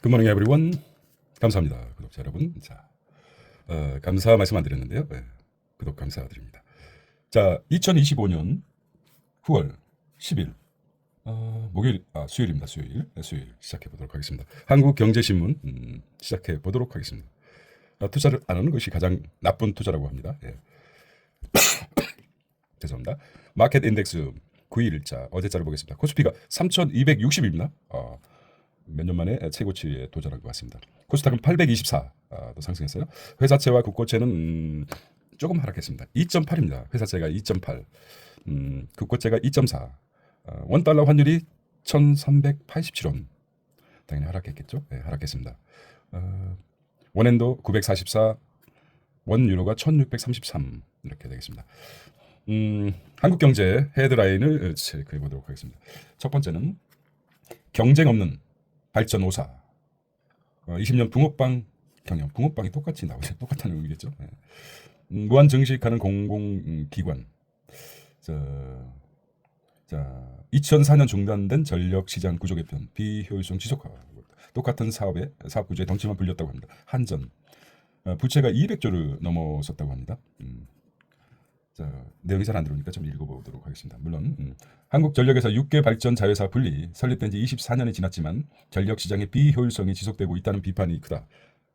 굿모닝 에브리원. 감사합니다 구독자 여러분. 자, 감사 말씀 안 드렸는데요. 구독 감사드립니다. 자, 2025년 9월 10일 목요일, 수요일입니다. 수요일 시작해 보도록 하겠습니다. 한국경제신문 시작해 보도록 하겠습니다. 투자를 안 하는 것이 가장 나쁜 투자라고 합니다. 죄송합니다. 마켓 인덱스 9일자 어제자를 보겠습니다. 코스피가 3,260입니다. 몇 년 만에 최고치에 도전한 것 같습니다. 코스닥은 824도 상승했어요. 회사채와 국고채는 조금 하락했습니다. 2.8입니다. 회사채가 2.8, 국고채가 2.4. 원달러 환율이 1,387원. 당연히 하락했겠죠. 네, 하락했습니다. 원엔도 944, 원 유로가 1,633 이렇게 되겠습니다. 한국경제 헤드라인을 체크해 보도록 하겠습니다. 첫 번째는 경쟁 없는 발전 5사. 20년 붕어빵 경영. 붕어빵이 똑같이 나오죠. 똑같다는 의미겠죠. 무한 증식하는 공공기관. 자, 2004년 중단된 전력시장 구조 개편, 비효율성 지속화. 똑같은 사업 구조에 덩치만 불렸다고 합니다. 한전. 부채가 200조를 넘어섰다고 합니다. 자, 내용이 잘 안 들어오니까 좀 읽어보도록 하겠습니다. 물론 한국전력에서 6개 발전 자회사 분리 설립된 지 24년이 지났지만 전력시장의 비효율성이 지속되고 있다는 비판이 크다.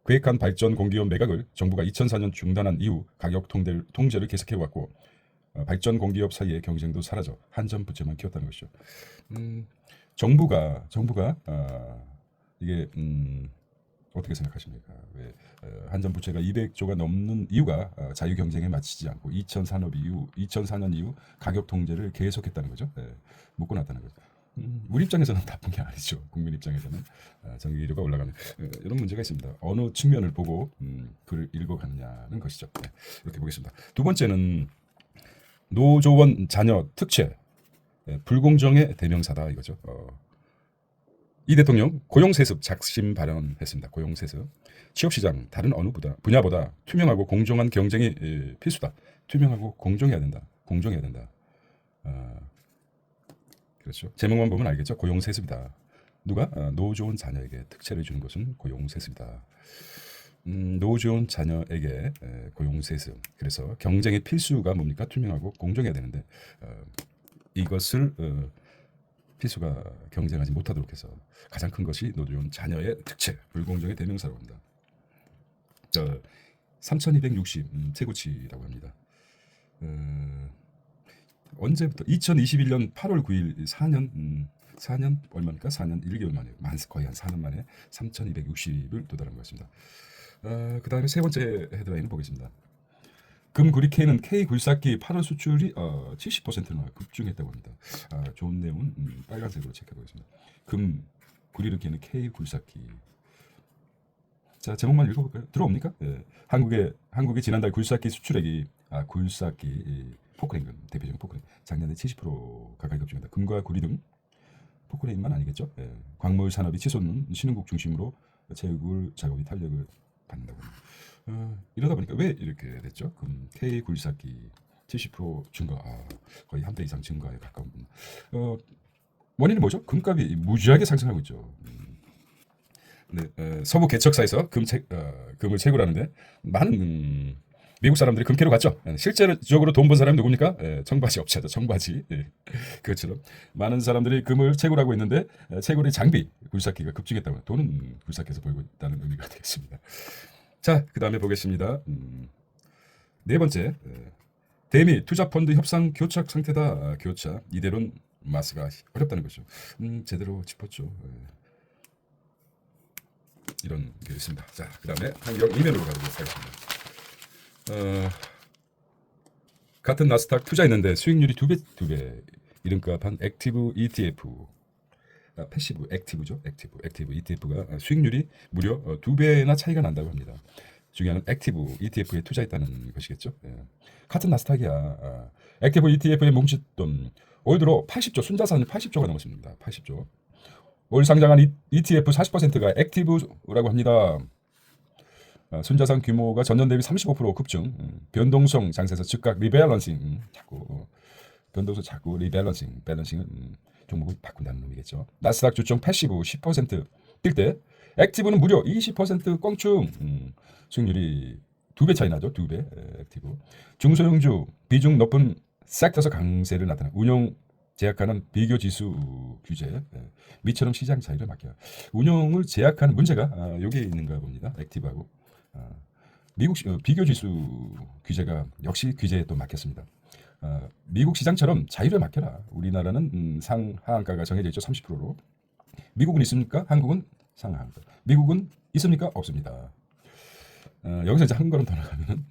계획한 발전 공기업 매각을 정부가 2004년 중단한 이후 가격 통제를 계속해왔고 발전 공기업 사이의 경쟁도 사라져 한전 부채만 키웠다는 것이죠. 정부가 이게 어떻게 생각하십니까? 왜 한전 부채가 200조가 넘는 이유가 자유 경쟁에 맞추지 않고 2004년 이후 가격 통제를 계속했다는 거죠. 묶고 놨다는 거죠. 우리 입장에서는 나쁜 게 아니죠. 국민 입장에서는 전기료가 올라가는 이런 문제가 있습니다. 어느 측면을 보고 글을 읽어가느냐는 것이죠. 이렇게 보겠습니다. 두 번째는 노조원 자녀 특채, 불공정의 대명사다 이거죠. 이 대통령 고용세습 작심 발언했습니다. 고용세습. 취업시장 다른 어느 분야보다 투명하고 공정한 경쟁이 필수다. 투명하고 공정해야 된다. 공정해야 된다. 그렇죠. 제목만 보면 알겠죠. 고용세습이다. 누가? 노조원 자녀에게 특채를 주는 것은 고용세습이다. 노조원 자녀에게 고용세습. 그래서 경쟁의 필수가 뭡니까? 투명하고 공정해야 되는데 이것을 필수가 경쟁하지 못하도록 해서 가장 큰 것이 노조원 자녀의 특채, 불공정의 대명사라고 합니다. 3,260 최고치라고 합니다. 언제부터? 2021년 8월 9일 4년 얼마입니까? 4년 1개월 만에 거의 한 4년 만에 3,260을 도달한 것 같습니다. 그 다음에 세 번째 헤드라인을 보겠습니다. 금구리 K는 K 굴삭기 8월 수출이 70%나 급증했다고 합니다. 좋은 내용은 빨간색으로 체크해 보겠습니다. 금구리 K는 K 굴삭기. 자, 제목만 읽어볼까요? 들어옵니까? 한국의 지난달 굴삭기 수출액이 굴삭기 포크레인 대표적인 포크레인 작년에 70% 가까이 급증했다. 금과 구리 등 포크레인만 아니겠죠? 광물 산업이 치솟는 신흥국 중심으로 채굴 작업이 탄력을 받는다고 합니다. 이러다 보니까 왜 이렇게 됐죠? 금 K 굴삭기 70% 증가, 거의 한 배 이상 증가에 가까운 원인은 뭐죠? 금값이 무지하게 상승하고 있죠. 서부 개척사에서 금을 채굴하는데 많은 미국 사람들이 금캐로 갔죠. 실제적으로 돈 번 사람이 누굽니까? 청바지 업체죠. 청바지. 그것처럼 많은 사람들이 금을 채굴하고 있는데 채굴의 장비, 굴삭기가 급증했다고. 돈은 굴삭기에서 벌고 있다는 의미가 되겠습니다. 자, 그 다음에 보겠습니다. 네 번째, 대미 투자펀드 협상 교착 상태다. 교착. 이대로는 마스가 어렵다는 거죠. 제대로 짚었죠. 이런 게 있습니다. 자, 그 다음에 환경 이면으로 가보도록 하겠습니다. 같은 나스닥 투자했는데 수익률이 두 배. 이름값한 액티브 ETF. 패시브 액티브죠. 액티브 ETF가 수익률이 무려 2배나 차이가 난다고 합니다. 중요한 액티브 ETF에 투자했다는 것이겠죠. 같은 나스닥이야. 액티브 ETF의 뭉칫돈 올 들어 80조, 순자산이 80조가 넘었습니다. 80조. 올 상장한 ETF 40%가 액티브라고 합니다. 순자산 규모가 전년 대비 35% 급증. 변동성 장세에서 즉각 리밸런싱. 자꾸 리밸런싱은 종목을 바꾼다는 의미겠죠. 나스닥 주총 패시브 10% 뛸 때 액티브는 무려 20% 껑충. 수익률이 2배 차이 나죠. 2배. 액티브. 중소형주 비중 높은 섹터에서 강세를 나타내 운용 제약하는 비교 지수 규제. 미처럼 시장 차이를 막혀. 운용을 제약하는 문제가 여기에 있는가 봅니다. 액티브하고. 미국 비교 지수 규제가 역시 규제에 또 막혔습니다. 미국 시장처럼 자유를 맡겨라. 우리나라는 상하한가가 정해져 있죠. 30%로. 미국은 있습니까? 한국은 상하한가. 미국은 있습니까? 없습니다. 여기서 이제 한 걸음 더 나가면은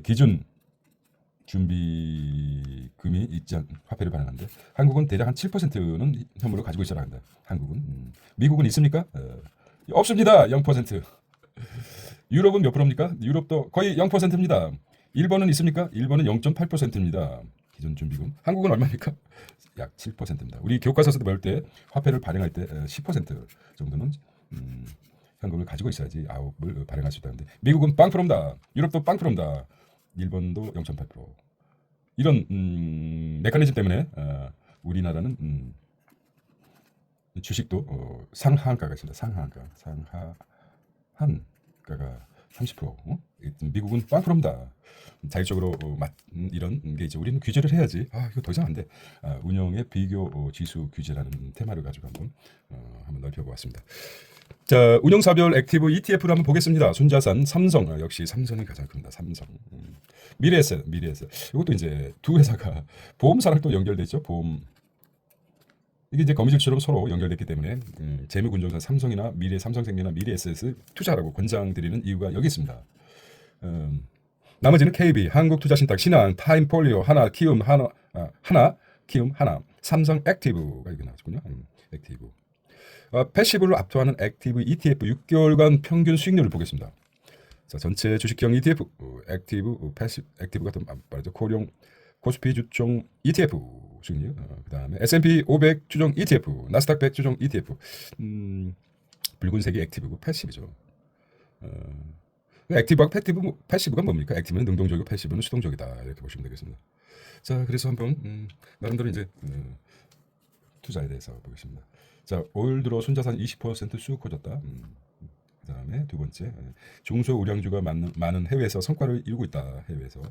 기준 준비금이 있지 않 화폐를 발행하는데 한국은 대략 한 7%는 현물을 가지고 있어야 한다. 한국은. 미국은 있습니까? 없습니다. 0%. 유럽은 몇 프로입니까? 유럽도 거의 0%입니다. 일본은 있습니까? 일본은 0.8%입니다. 기존 준비금. 한국은 얼마입니까? 약 7%입니다. 우리 교과서에서도 배울 때 화폐를 발행할 때 10% 정도는 현금을 가지고 있어야지 아홉을 발행할 수 있다는데 미국은 빵프로입니다. 유럽도 빵프로입니다. 일본도 0.8%. 이런 메커니즘 때문에 우리나라는 주식도 상하한가가 있습니다. 상하한가가 30%. 미국은 빵프로입니다. 자율적으로 이런 게 이제 우리는 규제를 해야지. 이거 더 이상 안 돼. 운영의 비교 지수 규제라는 테마를 가지고 한번 넓혀보았습니다. 자, 운용사별 액티브 ETF를 한번 보겠습니다. 순자산 삼성. 역시 삼성이 가장 큽니다. 삼성. 미래에셋. 이것도 이제 두 회사가 보험사랑 또 연결돼 있죠. 보험. 이게 이제 거미줄처럼 서로 연결됐기 때문에 재무군정사 삼성이나 삼성생명이나 미래에셋을 투자하라고 권장드리는 이유가 여기 있습니다. 나머지는 KB, 한국투자신탁, 신한, 타임폴리오, 하나, 키움, 하나, 삼성 액티브가 이게 나왔군요. 액티브. 패시브를 압도하는 액티브 ETF 6개월간 평균 수익률을 보겠습니다. 자, 전체 주식형 ETF, 액티브, 패시브, 액티브가 더 말이죠. 코스피 주종 ETF 수익률. 그다음에 S&P 500 주종 ETF, 나스닥 100 주종 ETF. 붉은색이 액티브고 패시브죠. 액티브하고 패시브가 뭡니까? 액티브는 능동적이고 패시브는 수동적이다. 이렇게 보시면 되겠습니다. 자, 그래서 한번 나름대로 이제 투자에 대해서 보겠습니다. 자, 올 들어 순자산 20%쑥 커졌다. 그다음에 두 번째, 중소우량주가 많은 해외에서 성과를 이루고 있다. 해외에서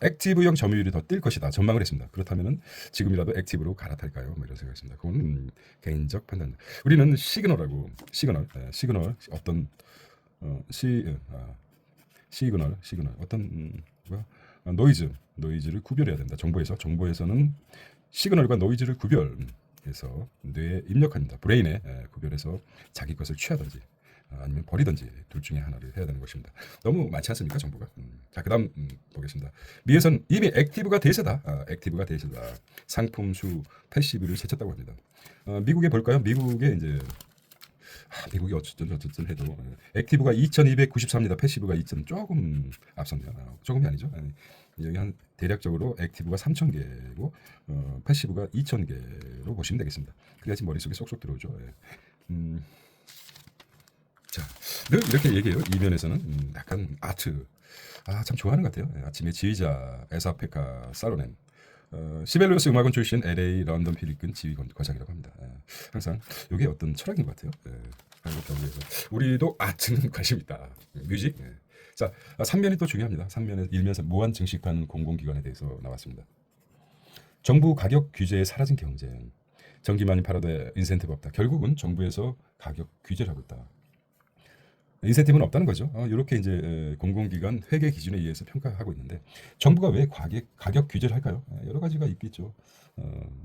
액티브형 점유율이 더 뛸 것이다. 전망을 했습니다. 그렇다면은 지금이라도 액티브로 갈아탈까요? 뭐 이런 생각했습니다. 그건 개인적 판단. 우리는 시그널 어떤 시그널 어떤 노이즈를 구별해야 된다. 정보에서는 시그널과 노이즈를 구별해서 뇌에 입력합니다. 브레인에 구별해서 자기 것을 취하든지 아니면 버리든지 둘 중에 하나를 해야 되는 것입니다. 너무 많지 않습니까, 정보가? 자, 그다음 보겠습니다. 미에선 이미 액티브가 대세다. 상품수 패시브를 제쳤다고 합니다. 미국에 볼까요? 미국에 이제 미국이 어쨌든 해도 액티브가 2,294입니다. 패시브가 2,000 조금 앞섭니다. 조금이 아니죠. 여기 한 대략적으로 액티브가 3,000개고 패시브가 2,000개로 보시면 되겠습니다. 그래야지 머릿속에 쏙쏙 들어오죠. 자, 늘 이렇게 얘기해요. 이면에서는 약간 아트. 참 좋아하는 것 같아요. 아침에 지휘자 에사페카 살로넨. 시벨리우스 음악원 출신 LA 런던 필리핀 지휘 거장이라고 합니다. 항상 이게 어떤 철학인 것 같아요. 한국 경제에서 우리도 아트는 관심 있다. 뮤직. 자, 3면이 또 중요합니다. 3면에 일면에서 무한 증식하는 공공기관에 대해서 나왔습니다. 정부 가격 규제에 사라진 경쟁. 전기만이 팔아도 인센티브 없다. 결국은 정부에서 가격 규제를 하고 있다. 인센티브는 없다는 거죠. 이렇게 이제 공공기관 회계 기준에 의해서 평가하고 있는데 정부가 왜 가격 규제를 할까요? 여러 가지가 있겠죠.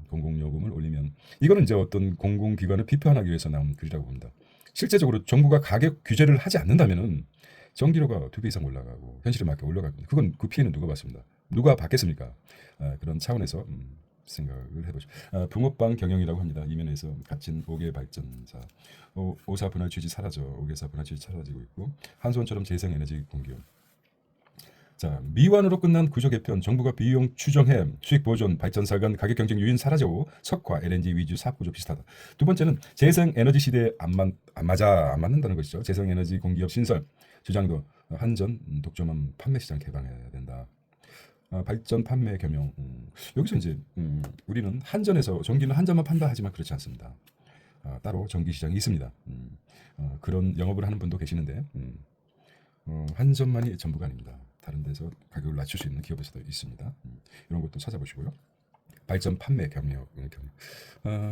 공공요금을 올리면 이거는 이제 어떤 공공기관을 비판하기 위해서 나온 글이라고 봅니다. 실제적으로 정부가 가격 규제를 하지 않는다면은 전기료가 2배 이상 올라가고 현실에 맞게 올라가고 그건 그 피해는 누가 받습니다. 누가 받겠습니까? 그런 차원에서 생각을 해보죠. 붕어빵 경영이라고 합니다. 이면에서 갇힌 5개 발전사, 5사 분할 취지 사라져, 5개사 분할 취지 사라지고 있고 한수원처럼 재생에너지 공기업. 자, 미완으로 끝난 구조 개편, 정부가 비용 추정해 수익 보존, 발전사 간 가격 경쟁 유인 사라지고 석화, LNG 위주 사업 구조 비슷하다. 두 번째는 재생에너지 시대에 안 맞는다는 것이죠. 재생에너지 공기업 신설 주장도 한전 독점한 판매 시장 개방해야 된다. 발전 판매 겸용. 여기서 이제 우리는 한전에서 전기는 한전만 판다 하지만 그렇지 않습니다. 따로 전기 시장이 있습니다. 그런 영업을 하는 분도 계시는데 한전만이 전부가 아닙니다. 다른 데서 가격을 낮출 수 있는 기업에서도 있습니다. 이런 것도 찾아보시고요. 발전 판매 경력.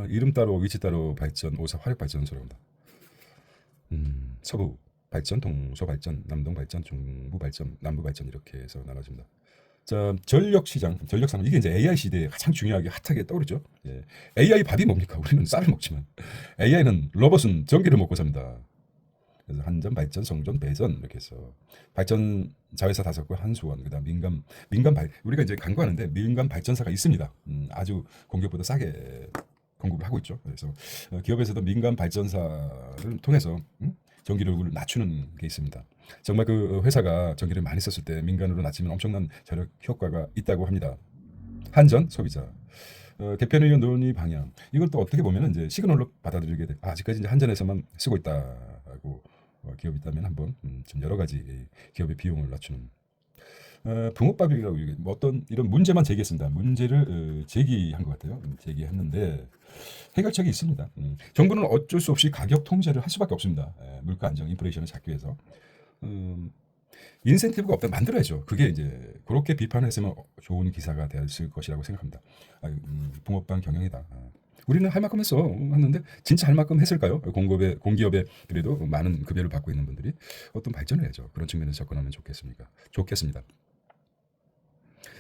이름 따로 위치 따로 발전 5사 화력발전소랍니다. 서부 발전, 동서 발전, 남동 발전, 중부 발전, 남부 발전 이렇게 해서 나눠집니다. 자, 전력 시장, 전력 산업 이게 이제 AI 시대에 가장 중요하게 핫하게 떠오르죠. 예. AI 밥이 뭡니까? 우리는 쌀을 먹지만 AI는 로봇은 전기를 먹고 삽니다. 그래서 한전, 발전, 성전, 배전 이렇게 해서 발전 자회사 5곳, 한수원, 그다음 우리가 이제 간과하는데 민간 발전사가 있습니다. 아주 공기업보다 싸게 공급을 하고 있죠. 그래서 기업에서도 민간 발전사를 통해서 전기료를 낮추는 게 있습니다. 정말 그 회사가 전기를 많이 썼을 때 민간으로 낮추면 엄청난 절약 효과가 있다고 합니다. 한전 소비자. 개편의원 논의 방향. 이걸 또 어떻게 보면 이제 시그널로 받아들이게 돼. 아직까지 이제 한전에서만 쓰고 있다고 기업이 있다면 한번 좀 여러 가지 기업의 비용을 낮추는 붕어밥이라고 뭐 어떤 이런 문제만 제기했습니다. 문제를 제기한 것 같아요. 제기했는데 해결책이 있습니다. 정부는 어쩔 수 없이 가격 통제를 할 수밖에 없습니다. 물가 안정, 인플레이션을 잡기 위해서 인센티브가 없다 만들어야죠. 그게 이제 그렇게 비판했으면 좋은 기사가 됐을 것이라고 생각합니다. 붕어빵 경영이다. 우리는 할 만큼 했어 했는데 진짜 할 만큼 했을까요? 공기업에 그래도 많은 급여를 받고 있는 분들이 어떤 발전을 해야죠. 그런 측면에서 접근하면 좋겠습니다.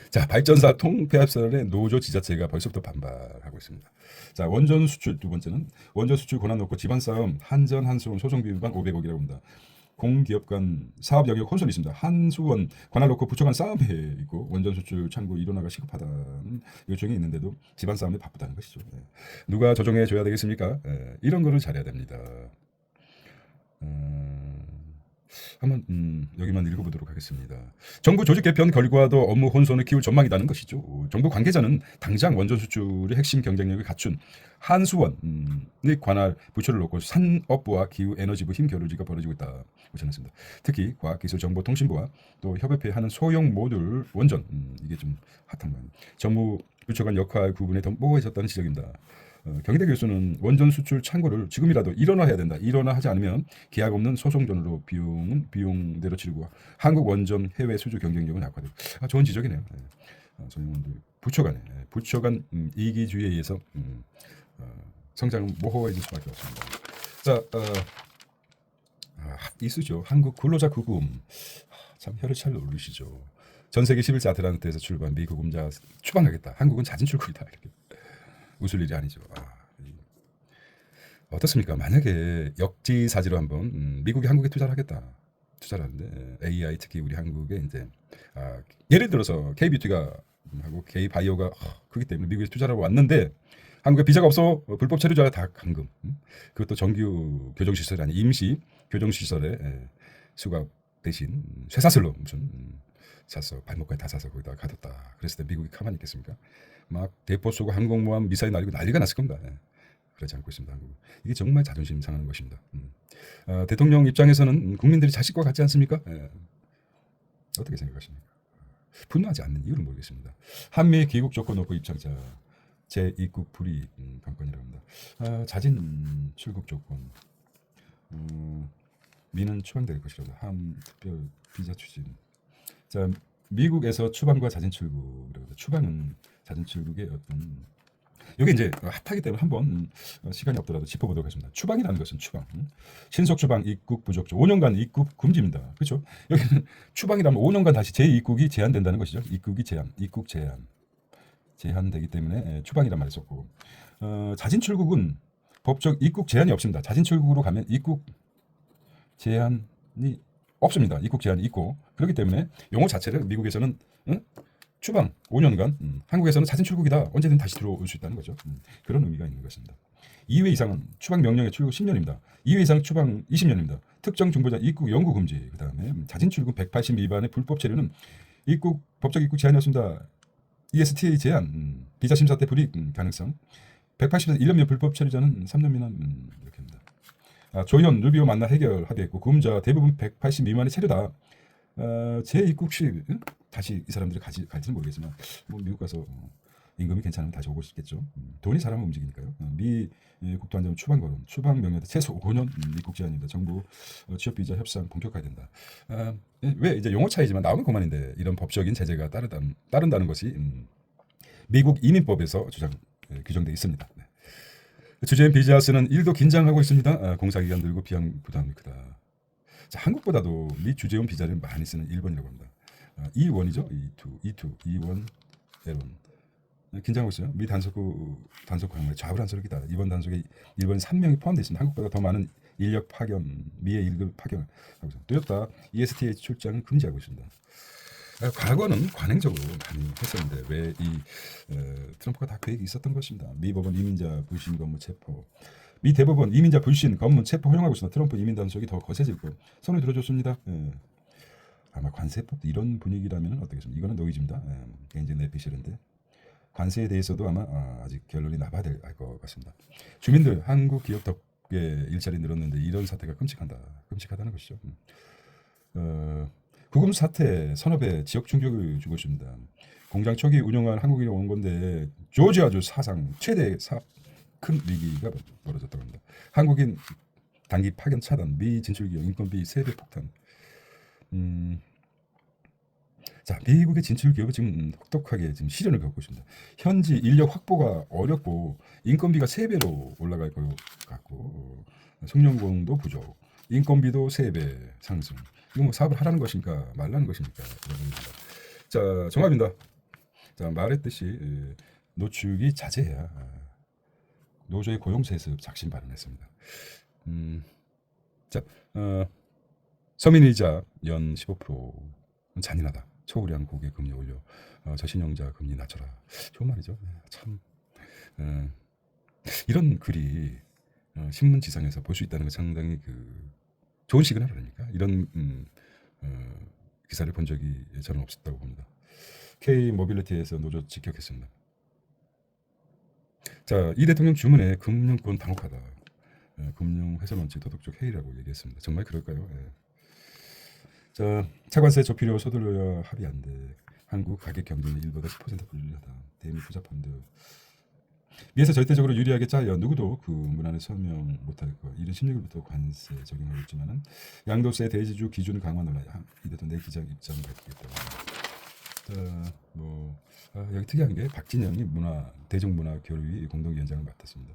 자, 발전사 통폐합선의 노조 지자체가 벌써부터 반발하고 있습니다. 자, 원전 수출 두 번째는 원전 수출 권한 놓고 집안 싸움 한전 한수원 소송비 위반 500억이라고 합니다. 공기업 간 사업 영역 혼선이 있습니다. 한수원 관할 놓고 부처 간 싸움이 있고 원전 수출 창구 일원화가 시급하다는 요청이 있는데도 집안 싸움에 바쁘다는 것이죠. 누가 조정해 줘야 되겠습니까? 이런 거를 잘해야 됩니다. 한번 여기만 읽어보도록 하겠습니다. 정부 조직 개편 결과도 업무 혼선을 키울 전망이라는 것이죠. 정부 관계자는 당장 원전 수출의 핵심 경쟁력을 갖춘 한수원의 관할 부처를 놓고 산업부와 기후에너지부 힘겨루기가 벌어지고 있다고 전했습니다. 특히 과학기술정보통신부와 또 협업해하는 소형 모듈 원전 이게 좀 핫한 거예요. 정부 부처 간 역할 구분에 더 모호해졌다는 지적입니다. 경희대 교수는 원전 수출 창고를 지금이라도 일원화해야 된다. 일원화하지 않으면 계약 없는 소송전으로 비용은 비용대로 치르고 한국 원전 해외 수주 경쟁력은 악화되고 좋은 지적이네요. 저희들 부처 간 이기주의에 의해서 성장은 모호해질 수밖에 없습니다. 자, 이수죠. 한국 근로자 구금 참 혀를 잘 놀리시죠. 전 세계 11세 아틀란트에서 출발 미 구금자 추방하겠다. 한국은 자진 출국이다. 이렇게. 웃을 일이 아니죠. 어떻습니까? 만약에 역지사지로 한번 미국이 한국에 투자를 하겠다. 투자를 하는데 AI 특히 우리 한국에 이제 예를 들어서 K뷰티가 하고 K바이오가 그렇기 때문에 미국에 투자를 하고 왔는데 한국에 비자가 없어 불법 체류자가 다 감금. 그것도 정규 교정시설이 아니 임시 교정시설에 수갑 대신 쇠사슬로 무슨 샀어. 발목까지 다 사서 거기다 가뒀다. 그랬을 때 미국이 가만히 있겠습니까? 막 대포 쏘고 항공모함 미사일 날리고 난리가 났을 겁니다. 그러지 않고 있습니다. 한국은. 이게 정말 자존심 상하는 것입니다. 대통령 입장에서는 국민들이 자식과 같지 않습니까? 어떻게 생각하십니까? 분노하지 않는 이유를 모르겠습니다. 한미 귀국 조건 놓고 입장자 재입국 불이익 관건이라고 합니다. 자진 출국 조건 미는 추방될 것이라고 함 특별 비자 추진. 자, 미국에서 추방과 자진 출국. 추방은 자진 출국의 어떤 이게 이제 핫하기 때문에 한번 시간이 없더라도 짚어보도록 하겠습니다. 추방이라는 것은 추방, 신속 추방, 입국 부적조, 5년간 입국 금지입니다. 그렇죠? 여기는 추방이라면 5년간 다시 재입국이 제한된다는 것이죠. 입국 제한되기 때문에 추방이란 말을 썼고 자진 출국은 법적 입국 제한이 없습니다. 자진 출국으로 가면 입국 제한이 없습니다. 입국 제한이 있고 그렇기 때문에 용어 자체를 미국에서는 추방 5년간 한국에서는 자진 출국이다. 언제든 다시 들어올 수 있다는 거죠. 그런 의미가 있는 것입니다. 2회 이상은 추방 명령의 출국 10년입니다. 2회 이상 추방 20년입니다. 특정 중보자 입국 영구 금지. 그다음에 자진 출국 180 위반의 불법 체류는 법적 입국 제한이 없습니다. ESTA 제한, 비자 심사 때 불이익 가능성. 180에서 1년 미 불법 체류자는 3년 미만 이렇게 합니다. 조현, 루비오 만나 해결 합의했고 구금자 대부분 180 미만의 체류다. 재입국 시 다시 이 사람들이 갈지는 모르겠지만 뭐 미국 가서 임금이 괜찮으면 다시 오고 싶겠죠. 돈이 사람을 움직이니까요. 미 국토안전 추방 거론, 추방 명령도 최소 5년 입국 제한입니다. 정부 취업 비자 협상 본격화해야 된다. 왜 이제 용어 차이지만 나오면 그만인데 이런 법적인 제재가 따른다는 것이 미국 이민법에서 규정되어 있습니다. 네. 주재원 비자 쓰는 일도 긴장하고 있습니다. 공사기간 늘고 비용 부담이 크다. 자, 한국보다도 미 주재원 비자를 많이 쓰는 일본이라고 합니다. E1이죠. E2, E1, L1. 긴장하고 있어요. 미 단속 강물에 좌불안석이다. 이번 단속에 일본 3명이 포함되어 있습니다. 한국보다 더 많은 인력 파견, 미의 일급 파견하고 있습니다. 토요타 ESTH 출장을 금지하고 있습니다. 과거는 관행적으로 많이 했었는데 왜 이 트럼프가 다 계획이 있었던 것입니다. 미 법원 이민자 불신 검문 체포, 미 대법원 이민자 불신 검문 체포 허용하고 있습니다. 트럼프 이민 단속이 더 거세질 거 손을 들어줬습니다. 아마 관세법도 이런 분위기라면 어떻겠습니까? 이거는 노이즈입니다. 개인적인 내피셜인데 관세에 대해서도 아마 아직 결론이 나봐야 될 것 같습니다. 주민들 한국 기업 덕에 일자리 늘었는데 이런 사태가 끔찍하다는 것이죠. 구금 사태 선업에 지역 충격을 주고 있습니다. 공장 초기 운영한 한국인이 온 건데 조지아주 사상 최대 큰 위기가 벌어졌다고 합니다. 한국인 단기 파견 차단, 미 진출 기업 인건비 3배 폭탄. 자, 미국의 진출 기업은 지금 혹독하게 지금 시련을 겪고 있습니다. 현지 인력 확보가 어렵고 인건비가 3배로 올라갈 것 같고 숙련공도 부족, 인건비도 3배 상승. 이거 뭐 사업을 하라는 것입니까? 말라는 것입니까? 자, 정합입니다. 자, 말했듯이 노축이 자제해야 노조의 고용세습 작심 발언했습니다. 자, 서민이자 연 15% 잔인하다. 초우량 고객 금리 올려 저신용자 금리 낮춰라. 좋은 말이죠. 참 이런 글이 신문지상에서 볼 수 있다는 건 상당히 좋은 시그널 아닙니까? 이런 기사를 본 적이 저는 없었다고 봅니다. K 모빌리티에서 노조 직격했습니다. 자, 이 대통령 주문에 금융권 당혹하다. 금융회사 원칙 도덕적 해이라고 얘기했습니다. 정말 그럴까요? 자, 차관세 조필료 서둘러야 합의 안 돼. 한국 가격 경쟁이 일보다 10% 불리하다. 대미 투자펀드. 미에서 절대적으로 유리하게 짜여 누구도 그 문안에 서명 못할 것. 이른 16일부터 관세 적용하고 있지만은 양도세 대지주 기준 강화 논란이야. 이대도 내 기장 입장을 밝히겠다. 자, 여기 특이한 게 박진영이 대중문화교류위 공동위원장을 맡았습니다.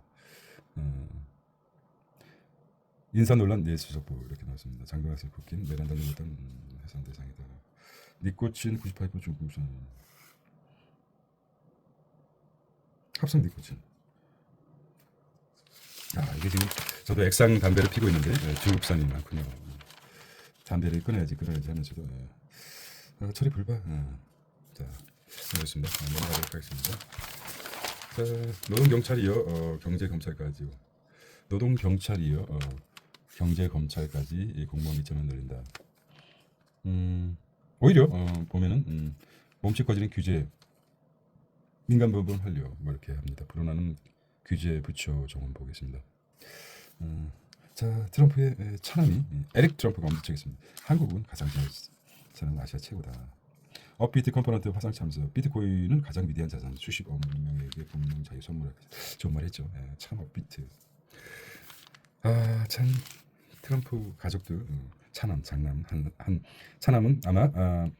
인사 논란 내수석부 이렇게 나왔습니다. 장동학생 국긴 내란당 놀랐던 해산 대상이다. 니코친 98% 중국산 합성 니코친. 이게 지금 저도 액상 담배를 피고 있는데 중국산이 많군요. 담배를 끊어야지 하면서도 처리 불가. 자, 알겠습니다. 넘어가도록 하겠습니다. 자, 노동경찰이요 경제검찰까지요. 노동경찰이요 경제검찰까지 공무원 2,000원 늘린다. 오히려 보면은 몸집 꺼지는 규제 민간 부분 완료 이렇게 합니다. 불어나는 규제 부처 정원 보겠습니다. 자, 트럼프의 차남이 에릭 트럼프가 엄지척했습니다. 한국은 가장 자는 아시아 최고다. 업비트 컴포넌트 화상 참석. 비트코인은 가장 위대한 자산. 수십억 명에게 공명 자유 선물할 좋은 말했죠. 참 업비트. 참 트럼프 가족들 차남, 장남 차남은 아마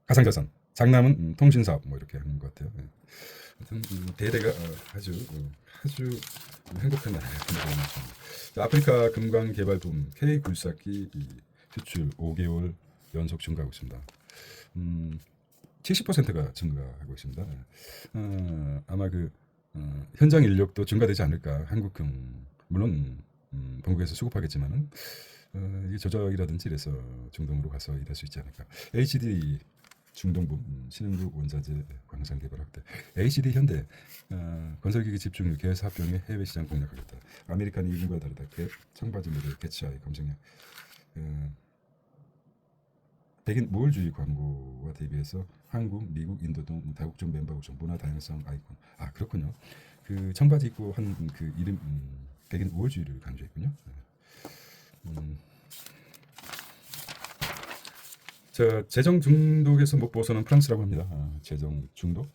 가상자산, 장남은 통신사업 이렇게 하는 것 같아요. 아무튼 대대가 아주 행복한 나라입니다. 아프리카 금광 개발 붐 K 굴삭기 수출 5개월 연속 증가하고 있습니다. 70%가 증가하고 있습니다. 아마 현장 인력도 증가되지 않을까. 한국형 물론 본국에서 수급하겠지만은 이게 조작이라든지 이래서 중동으로 가서 일할 수 있지 않을까. HD 중동부 신흥국 원자재 광산 개발 확대. HD 현대 건설기기 집중률 개사업병의 해외 시장 공략하겠다. 아메리칸 이군과 다르다. 청바지 모델 개치아이 검색량. 백인 우월주의 광고와 대비해서 한국, 미국, 인도 등 다국적 멤버 구성 문화 다양성 아이콘. 그렇군요. 청바지 입고 한 이름 백인 우월주의를 강조했군요. 자, 재정 중독에서 못 벗어난 프랑스라고 합니다. 재정 중독.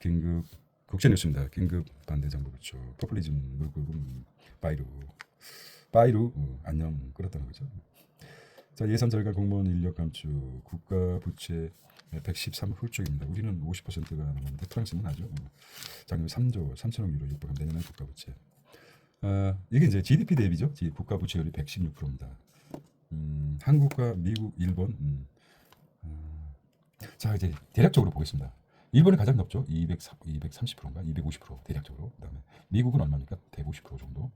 긴급 국제뉴스입니다. 긴급 반대 정부 부처 포퓰리즘 물고금 바이루 안녕 끌었다는 거죠. 자, 예산 절감 공무원 인력 감축 국가 부채 113 훌쩍입니다. 우리는 50%가 넘었는데 프랑스는 아주 작년에 3조 3천억 유로 육박한 내년에 국가 부채. 이게 이제 GDP 대비죠. 국가 부채율이 116%입니다. 한국과 미국, 일본. 자, 이제 대략적으로 보겠습니다. 일본이 가장 높죠. 230%인가 250% 대략적으로. 그다음에 미국은 얼마입니까? 150% 정도.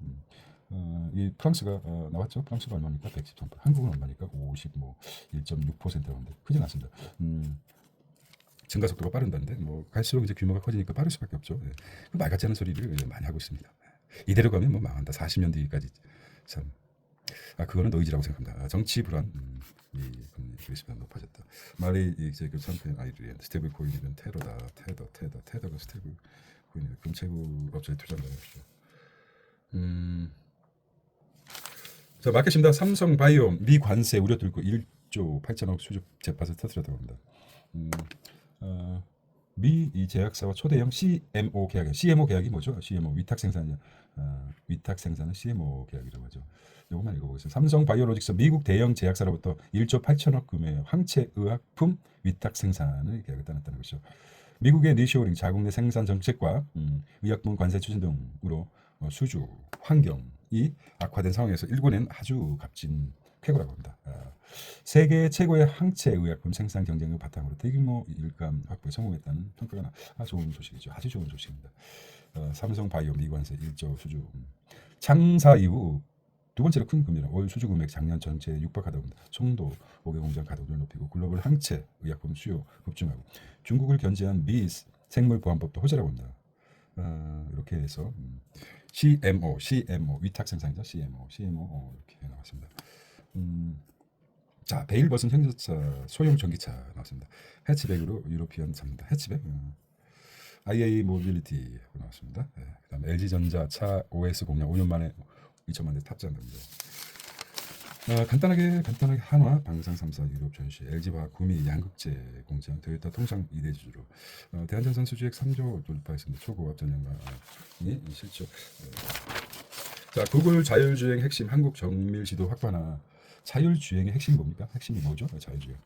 이 프랑스가 나왔죠. 프랑스가 얼마입니까? 113%. 한국은 얼마입니까? 50 뭐 1.6%인데 크지 않습니다. 증가 속도가 빠른다는데 뭐 갈수록 이제 규모가 커지니까 빠를 수밖에 없죠. 예. 말 같지 않은 소리를 많이 하고 있습니다. 이대로 가면 뭐 망한다. 40년 뒤까지 참. 그거는 노이즈라고 생각합니다. 정치 불안. 이 금리 그리스가 높아졌다. 말이 이제 그 참패 아이들이 스테이블 코인이면 테러다. 테러가 스테이블 코인 금채굴 업체에 투자를 하십시오. 자, 마켓입니다. 삼성바이오 미 관세 우려 들고 1조 8천억 수주 재파서 터뜨렸다고 합니다. 미 이 제약사와 초대형 CMO 계약. CMO 계약이 뭐죠? CMO 위탁 생산이요. 위탁 생산은 CMO 계약이라고 하죠. 이것만 읽어보겠습니다. 삼성 바이오로직스 미국 대형 제약사로부터 1조 8천억 금의 항체 의약품 위탁 생산을 계약을 따냈다는 것이죠. 미국의 리쇼링 자국 내 생산 정책과 의약품 관세 추진 등으로 수주 환경이 악화된 상황에서 일궈낸 아주 값진 쾌거라고 합니다. 세계 최고의 항체 의약품 생산 경쟁을 바탕으로 대규모 일감 확보에 성공했다는 평가가 좋은 소식이죠. 아주 좋은 소식입니다. 삼성 바이오 미관세 1조 수주 창사 이후 두 번째로 큰 금리는 올 수주 금액 작년 전체에 육박하다 봅니다. 송도 5개 공장 가동률을 높이고 글로벌 항체 의약품 수요 급증하고 중국을 견제한 미 생물보안법도 호재라고 합니다. 이렇게 해서 CMO 위탁 생산이죠. CMO 이렇게 나왔습니다. 자, 베일버슨 현대차 소형 전기차 나왔습니다. 해치백으로 유로피언 잡니다. 해치백. IA 모빌리티 나왔습니다. 그다음에 LG전자 차 OS 공략 5년 만에 2천만 대 탑재한답니다. 간단하게 한화, 방산 3사 유럽 전시, LG화학 구미 양극재 공장, 토요타 통상 2대 주주로 대한전선 수주액 3조 돌파했습니다. 초고압 전력망이 실적. 자, 구글 자율주행 핵심 한국 정밀 지도 확보하나. 자율주행의 핵심이 뭡니까? 핵심이 뭐죠? 자율주행.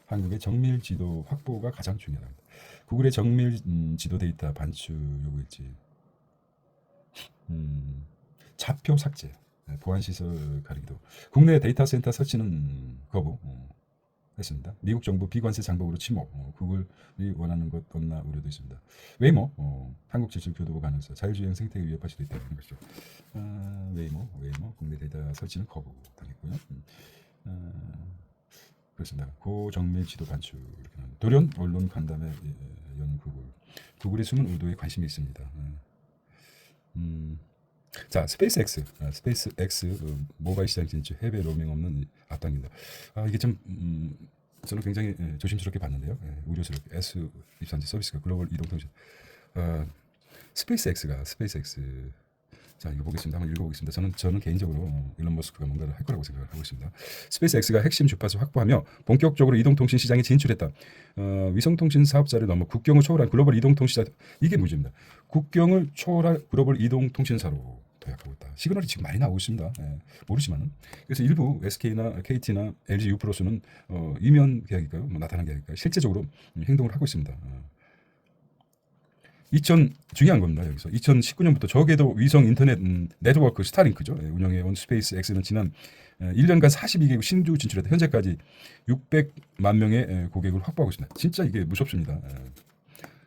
한국의 정밀 지도 확보가 가장 중요합니다. 구글의 정밀 지도 데이터 반출 요구했지. 좌표 삭제, 보안 시설 가리기도. 국내 데이터 센터 설치는 거부 했습니다. 미국 정부 비관세 장벽으로 침묵. 구글이 원하는 것 없나 우려도 있습니다. 웨이모 한국 지출 교도 가능성 자율주행 생태계 위협할 수도 있다는 것이죠. 웨이모 국내 데이터 설치는 거부 당했고요. 그렇습니다. 고정밀 지도 반출 이렇게 나옵니다. 돌연 언론 간담회 연 구글의 숨은 의도에 관심이 있습니다. 자, 스페이스X 모바일 시장 진출 해외 로밍 없는 앞당긴다. 이게 좀 저는 굉장히 조심스럽게 봤는데요. 우려스럽게 S24 서비스가 글로벌 이동통신 스페이스X 자, 이거 보겠습니다. 한번 읽어보겠습니다. 저는 개인적으로 일론 머스크가 뭔가를 할 거라고 생각을 하고 있습니다. 스페이스X가 핵심 주파수 확보하며 본격적으로 이동통신 시장에 진출했다. 위성통신 사업자를 넘어 국경을 초월한 글로벌 이동통신사. 이게 문제입니다. 국경을 초월한 글로벌 이동통신사로 도약하고 있다. 시그널이 지금 많이 나오고 있습니다. 모르지만은. 그래서 일부 SK나 KT나 LG U+는 이면 계약일까요? 나타난 계약일까요? 실제적으로 행동을 하고 있습니다. 중요한 겁니다. 여기서 2019년부터 저궤도 위성 인터넷 네트워크 스타링크죠. 운영해온 스페이스X는 지난 1년간 42개국 신주 진출했다. 현재까지 600만 명의 고객을 확보하고 있습니다. 진짜 이게 무섭습니다.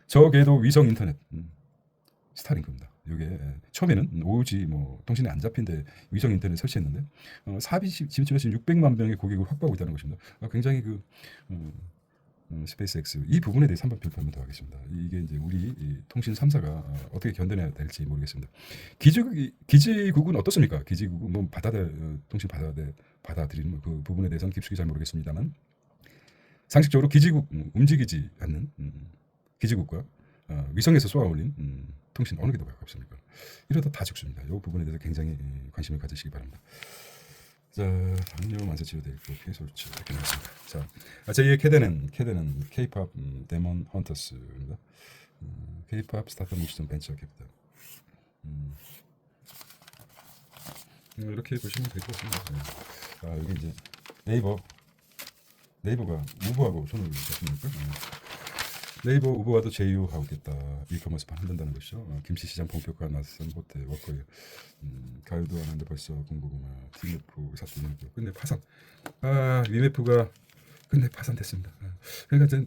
저궤도 위성 인터넷 스타링크입니다. 이게 처음에는 5G 통신이 안 잡힌데 위성 인터넷 설치했는데 사업이 진출해서 600만 명의 고객을 확보하고 있다는 것입니다. 굉장히 스페이스X 이 부분에 대해서 한번 별표 한번 더 하겠습니다. 이게 이제 우리 통신 3사가 어떻게 견뎌내야 될지 모르겠습니다. 기지국은 어떻습니까? 기지국은 통신 받아들이는 그 부분에 대해서는 깊숙이 잘 모르겠습니다만 상식적으로 기지국 움직이지 않는 기지국과 위성에서 쏘아올린 통신 어느 게 더 가깝습니까? 이러다 다 죽습니다. 이 부분에 대해서 굉장히 관심을 가지시기 바랍니다. 자, 당뇨 만세 치료되고 피해 솔치 이렇게 나왔습니다. 자, 제2의 캐데는 K-pop 데몬 헌터스입니다. K-pop 스타트업 뮤지션 벤처 캐피탈. 이렇게 보시면 될 것 같습니다. 네. 여기 이제 네이버가 우버하고 손을 잡습니까? 네이버 우버와도 제휴하겠다. 이커머스판 한다는 것이죠. 김치시장 본격화 나선 호텔 워커웨어. 가요도 하는데 벌써 공고구마 디메프 사태 끝내 파산. 위메프가 끝내 파산됐습니다. 그러니까 이제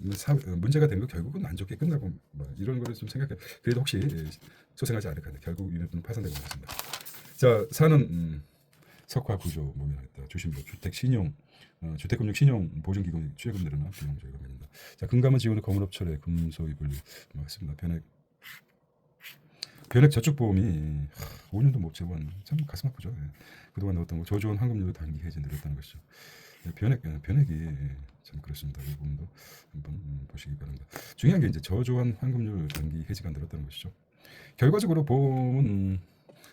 문제가 된 거 결국은 안 좋게 끝나고 뭐 이런 거를 좀 생각해. 그래도 혹시 소생하지 않을 건데 결국 위메프는 파산되고 말습니다. 자, 사는 석화 구조 모면하겠다. 주신부 주택 신용 주택금융 신용 보증기금 취해금 늘어나 비용 저희가 말입니다. 자, 금감원 지원의 건물업체의 금소입을 맞습니다. 변액 저축보험이 5년도 못 채운 참 가슴 아프죠. 예. 그동안 넣었던 거 저조한 환급률로 단기 해지 늘었다는 것이죠. 예, 변액이 참 그렇습니다. 이 부분도 한번 보시기 바랍니다. 중요한 게 이제 저조한 환급률 단기 해지가 늘었다는 것이죠. 결과적으로 보험은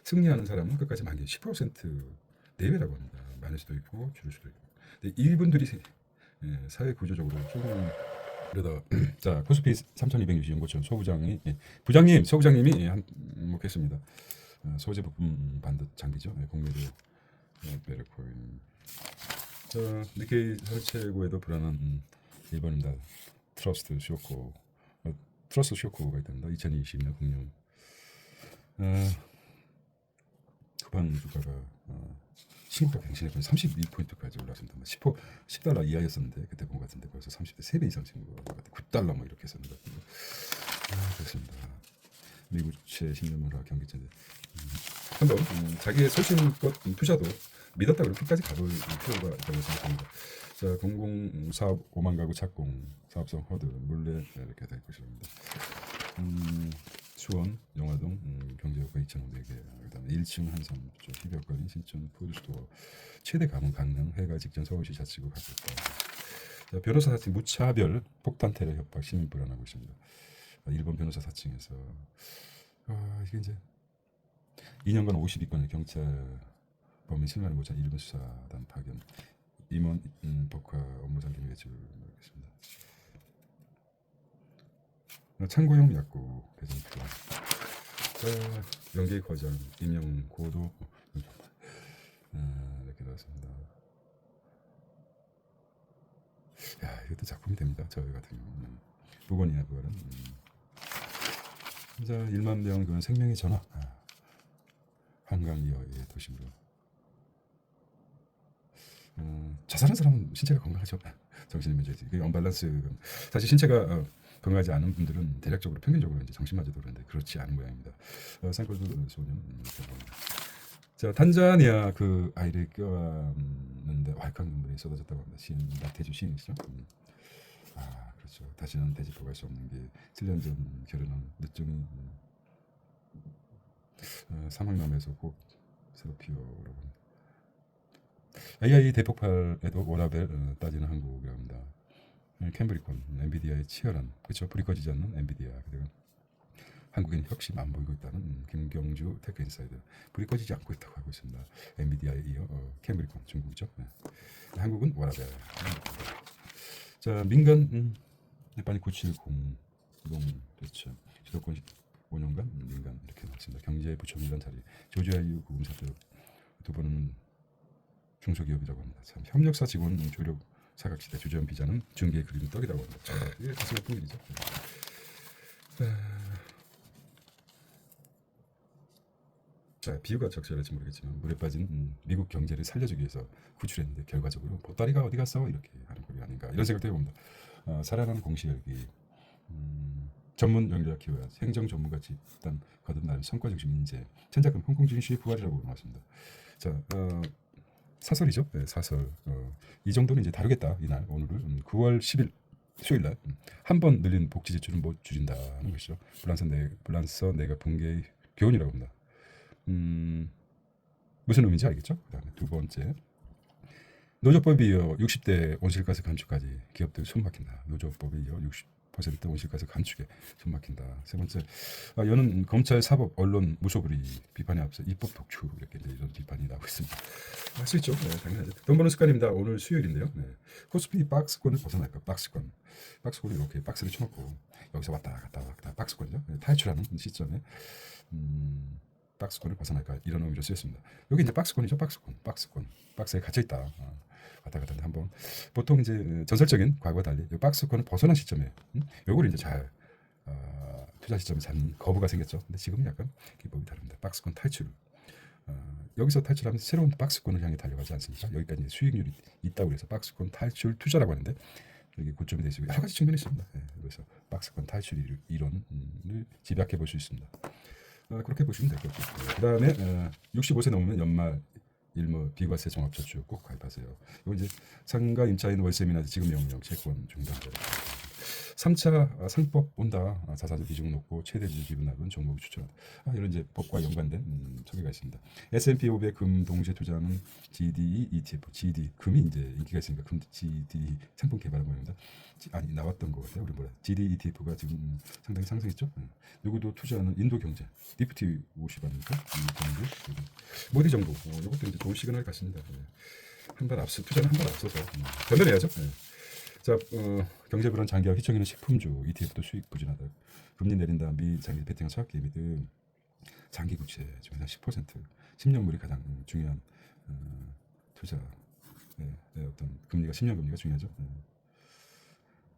승리하는 사람은 끝까지 만기 10% 내외라고 합니다. 많을 수도 있고 줄을 수도 있고. 근데 이분들이 사회 구조적으로 조금 그러다 자 코스피 3,260 연구원 소부장이 소부장님이 한몫했습니다. 소재 부품 반듯 장비죠. 공매도 베르코인. 자 니케이 설체고에도 불안한 일본입니다. 트러스트 쇼크가 있답니다. 2020년 금년 후반 주가가 신고가 갱신했더니 32포인트까지 올랐습니다. 10달러 이하였었는데 그때 본 것 같은데 벌써 3배 이상 찍은 것 같아요. 9달러 뭐 이렇게 했었는 것 같은데 그렇습니다. 미국채 10년물화 경기채 한번 자기의 소신껏 투자도 믿었다고 끝까지 가볼 필요가 있다고 생각합니다. 자, 00사업 5만 가구 착공 사업성 허드 물레 이렇게 될 것입니다. 수원, 영화동 경제효과 2,500개, 그다음에 1층 한산 희벽거리 신촌 푸드스토어 최대 감은 강릉 해가 직전 서울시 자치구 갖고 있다. 자, 변호사 사칭 무차별 폭탄 테러 협박 시민 불안하고 있습니다. 일본 변호사 사칭에서 이게 이제 2년간 52건의 경찰 범인 실마리 모자 일본 수사단 파견 임원 법화 업무 상김 외출 하겠습니다. 창고용 약국 배송 필요한. 연계 과장 임용 고도 이렇게 나왔습니다. 야, 이것도 작품이 됩니다. 저 같은 경우는 부건이나 부활은 자 1만 명 그건 생명의 전화. 한강이어의 도심으로. 자살한 사람은 신체가 건강하죠. 정신이 문제지. 그 언밸런스. 사실 신체가 건강하지 않은 분들은 대략적으로 평균적으로 이제 정신마저도 그런데 그렇지 않은 모양입니다. 산골도 소년. 자 탄자니아 그 아이를 껴안는데 왈칵 눈물이 쏟아졌다고 합니다. 시인 나태주 시인이시죠. 그렇죠. 다시는 되짚어갈 수 없는 게 7년 전 결혼한 늦둥이 사막남에서 꼭 새로 피어라고 합니다. AI 대폭발에도 워라벨 따지는 한국이랍니다. 캠브리콘 엔비디아의 치열한 그렇죠. 불이 꺼지지 않는 엔비디아 그리고 한국엔 혁신 안 보이고 있다는 김경주 테크인사이드 불이 꺼지지 않고 있다고 하고 있습니다. 엔비디아에 이어 캠브리콘 중국이죠. 네. 한국은 워라벨. 자 민간 빨리 970 그렇죠. 지도권 5년간 민간 이렇게 나왔습니다. 경제부총리란 자리 조지아 이후 구금 사태 두 번은 중소기업이라고 합니다. 참 협력사 직원 조력 사각지대 주재원 비자는 중개의 그림 떡이라고 합니다. 이게 가슴 아픈 일이죠. 자 비유가 적절할지 모르겠지만 물에 빠진 미국 경제를 살려주기 위해서 구출했는데 결과적으로 보따리가 어디 갔어 이렇게 하는 꼴이 아닌가 이런 생각도 해봅니다. 살아나는 공시열기 전문 연결 키워야 행정 전문가 집단 거듭날 성과 중심 인재 천작금 홍콩 증시의 부활이라고 나왔습니다. 자 사설이죠. 네, 사설. 이 정도는 이제 다루겠다. 이날 오늘을 9월 10일 수요일 날 한 번 늘린 복지 지출은 못 줄인다는 것이죠. 불란서 내가 붕괴의 교훈이라고 합니다. 무슨 의미인지 알겠죠? 그다음에 두 번째 노조법에 이어 60대 온실가스 감축까지 기업들 숨 막힌다. 노조법에 이어 4% 온실가스 감축에 손막힌다. 세 번째, 여는 검찰, 사법, 언론 무소불위 비판에 앞서 입법 독추 이렇게 이제 이런 비판이 나오고 있습니다. 할 수 있죠. 네, 당연하죠. 돈 버는 습관입니다. 오늘 수요일인데요. 네. 코스피 박스권을 벗어날까? 박스권. 박스권을 이렇게 박스를 쳐놓고 여기서 왔다 갔다 왔다 박스권이죠. 네, 탈출하는 시점에 박스권을 벗어날까 이런 의미로 쓰였습니다. 여기 이제 박스권이죠. 박스권. 박스에 갇혀 있다. 왔다 갔다 한번 보통 이제 전설적인 과거와 달리 이 박스권을 벗어난 시점에 요걸 이제 잘 투자 시점에 잡는 거부가 생겼죠. 근데 지금은 약간 기법이 다릅니다. 박스권 탈출. 여기서 탈출하면서 새로운 박스권을 향해 달려가지 않습니까? 여기까지 이제 수익률이 있다고 해서 박스권 탈출 투자라고 하는데 여기 고점이 되어 있고 여러 가지 측면이 있습니다. 그래서 박스권 탈출 이론을 집약해 볼 수 있습니다. 그렇게 보시면 될 것 같아요. 그 다음에 65세 넘으면 연말 일모 비과세 종합저축 꼭 가입하세요. 이거 이제 상가 임차인 월세미나 지급 명령 채권 중단자. 3차 상법 온다. 자산주 비중 높고 최대주 기분납은 종목을 추천한다. 이런 이제 법과 연관된 소개가 있습니다. S&P 500 금 동시에 투자하는 GDE ETF, GD 금이 이제 인기가 있으니까 금 GD 상품 개발한 겁니다. 아니 나왔던 것 같아요. 우리 뭐라 GD ETF가 지금 상당히 상승했죠. 누구도 투자하는 인도 경제, 니프티 50 아닙니까? 모디 정부, 이것도 이제 좋은 시그널을 갖습니다. 한 발 앞서 투자는 한 발 앞서서 변변해야죠. 자, 경제 불안 장기화 휘청이는 식품주 ETF도 수익 부진하다. 금리 내린다. 미 장기 베팅한 차익 기미 등 장기 국채 중에서 10%, 10년물이 가장 중요한 투자. 어떤 금리가 10년 금리가 중요하죠.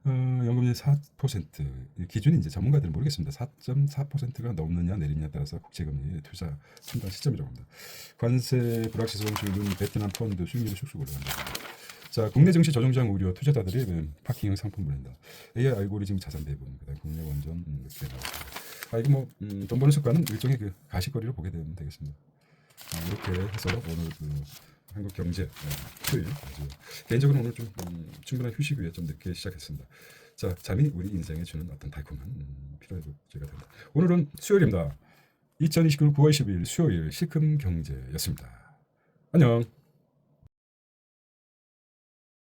연금리 4% 기준이 이제 전문가들은 모르겠습니다. 4.4%가 넘느냐 내리느냐에 따라서 국채금리 투자 판단 시점이라고 합니다. 관세 불확실성 줄은 베트남 펀드 수익률이 쑥쑥 올라간다. 자, 국내 증시 저종장 우려 투자자들이 파킹형 상품 보낸다. AI 알고리즘 자산 배분, 그다음 국내 원전 이렇게 나왔습니다. 이거 뭐 돈 버는 습관은 일종의 그 가시거리로 보게 되면 되겠습니다. 이렇게 해서 오늘 한국 경제 토요일 아주 개인적으로 오늘 좀 충분한 휴식 후에 좀 늦게 시작했습니다. 자, 잠이 우리 인생에 주는 어떤 달콤한 피로회복제가 된다. 오늘은 수요일입니다. 2029년 9월 10일 수요일 실금 경제였습니다. 안녕.